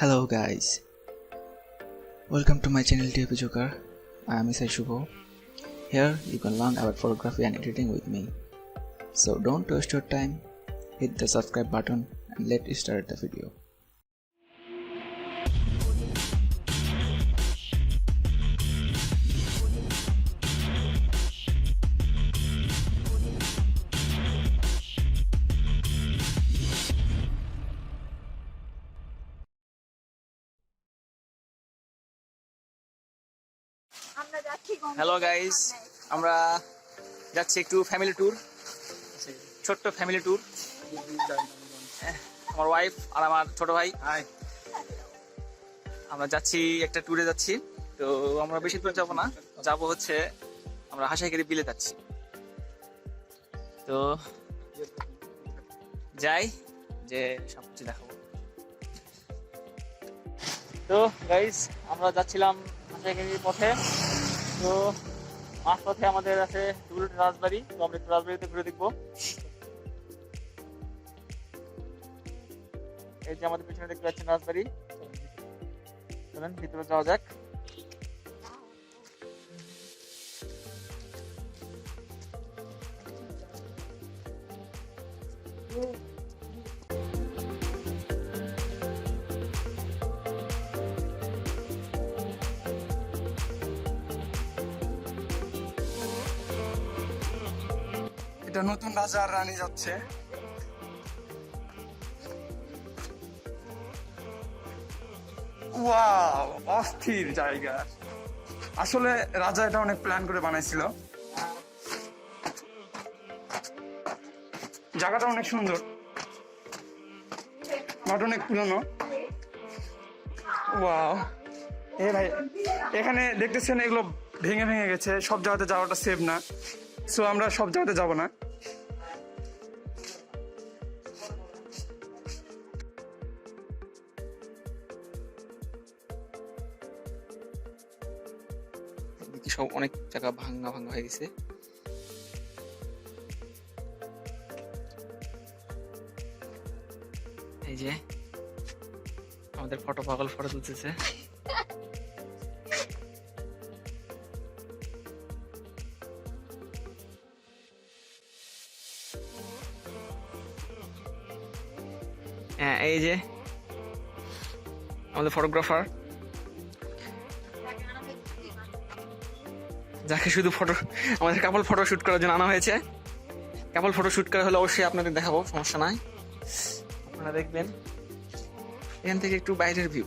Hello guys, welcome to my channel DOP Joker. I am shuvo. Here you can learn about photography and editing with me. So don't waste your time, hit the subscribe button and let's start the video. Hello guys, আমরা যাচ্ছি একটু family tour, ছোট্ট family tour. আমার wife আর আমার ছোট ভাই আমরা যাচ্ছি, একটা ট্যুরে যাচ্ছি। তো আমরা বেশি দূর যাবো না, যাবো হচ্ছে আমরা হাসাইকারি বিলে যাচ্ছি। তো যাই, যে সব কিছু দেখাবো। তো গাইজ, আমরা যাচ্ছিলাম হাসাইকারির পথে। তো মাঝ পথে আমাদের আছে রাজবাড়ি, তো আমরা একটু রাজবাড়িতে ঘুরে দেখবো। এই যে আমাদের পিছনে দেখতে পাচ্ছেন রাজবাড়ি। চলেন ভিতরে যাওয়া যাক। এটা নতুন রাজা আর রানী যাচ্ছে। ওয়াও, অস্থির জায়গা। আসলে রাজা এটা অনেক প্ল্যান করে বানাইছিল। জায়গাটা অনেক সুন্দর, বাট অনেক পুরনো। ওয়াও, এ ভাই, এখানে দেখতেছেন এগুলো ভেঙে ভেঙে গেছে। সব জায়গাতে যাওয়াটা সেফ না, সো আমরা সব জায়গাতে যাব না। সব অনেক জায়গা ভাঙা ভাঙা হয়ে গেছে। এই যে আমাদের ফটো পাগল ফটো তুলতেছে। হ্যাঁ, এই যে আমাদের ফটোগ্রাফার, যাকে শুধু আমাদের কাপল ফটো শুট করার জন্য আনা হয়েছে। কাপল ফটো শুট করা হলে অবশ্যই আপনাদের দেখাবো, সমস্যা নাই, আপনারা দেখবেন। এখান থেকে একটু বাইরের ভিউ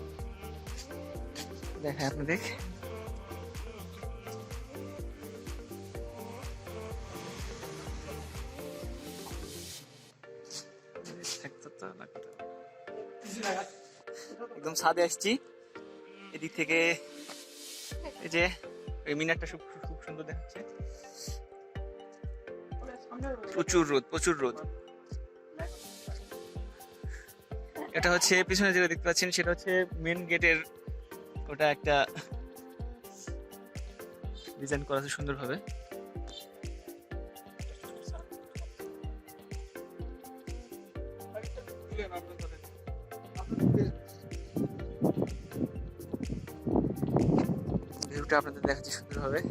দেখায় আপনাদের। একদম ছাদে আসছি, এদিক থেকে এই যে এই মিনারটা খুব সুন্দর দেখাচ্ছে। প্রচুর রোদ। এটা হচ্ছে পিছনে যেটা দেখতে পাচ্ছেন, সেটা হচ্ছে মেন গেটের, ওটা একটা ডিজাইন করা আছে সুন্দরভাবে। ভিউটা আপনাদের দেখাচ্ছি সুন্দরভাবে।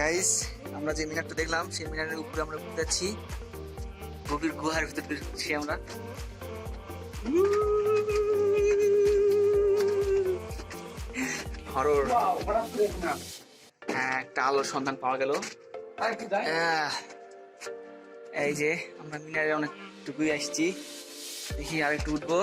গাইস, আমরা যে মিনারটা দেখলাম সেই মিনারের উপরে আমরা ঘুরতে যাচ্ছি, গভীর গুহার ভিতর দিয়ে ঢুকছি আমরা। হরর। হ্যাঁ, একটা আলোর সন্ধান পাওয়া গেল। এই যে আমরা মিনারে অনেকটুকুই আসছি, দেখি আর একটু উঠবো।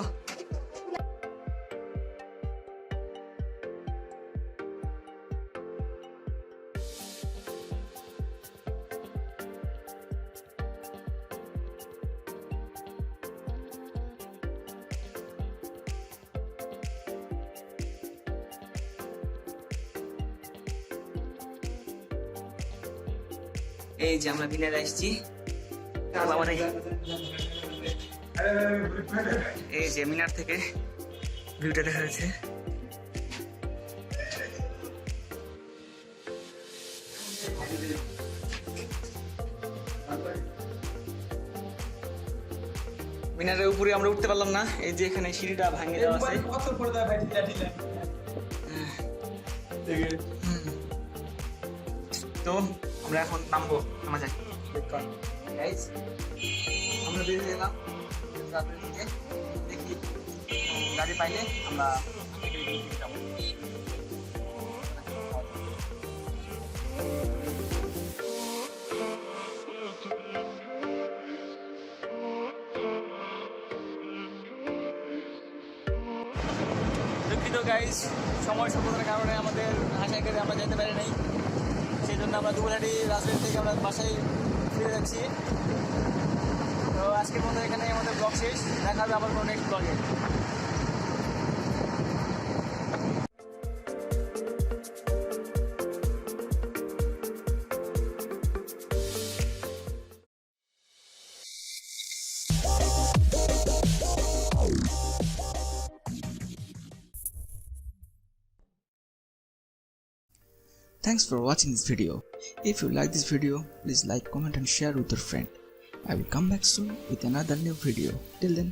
এই যে আমরা মিনারে আসছি, এই যে মিনার থেকে ভিউটা দেখা যাচ্ছে। মিনারের উপরে আমরা উঠতে পারলাম না, এই যে এখানে সিঁড়িটা ভাঙে দেওয়া আছে। তো আমরা এখন নামবো, নামা যাক। গাইস, আমরা বেরিয়ে গেলাম, দেখি গাড়ি পাইলে আমরা যাবো। দুঃখিত গাইস, সময় স্বল্পতার কারণে আমাদের আশায় করে আমরা যেতে পারি নাই, সেই জন্য আমরা দুপুরহাটি রাজবাড়ি থেকে আমরা বাসায় ফিরে যাচ্ছি। তো আজকের মতো এখানে আমাদের ব্লগ শেষ, দেখা হবে আবার কোনো নেক্সট ব্লগে। Thanks for watching this video. If you like this video, please like, comment and share with your friend. I will come back soon with another new video. Till then,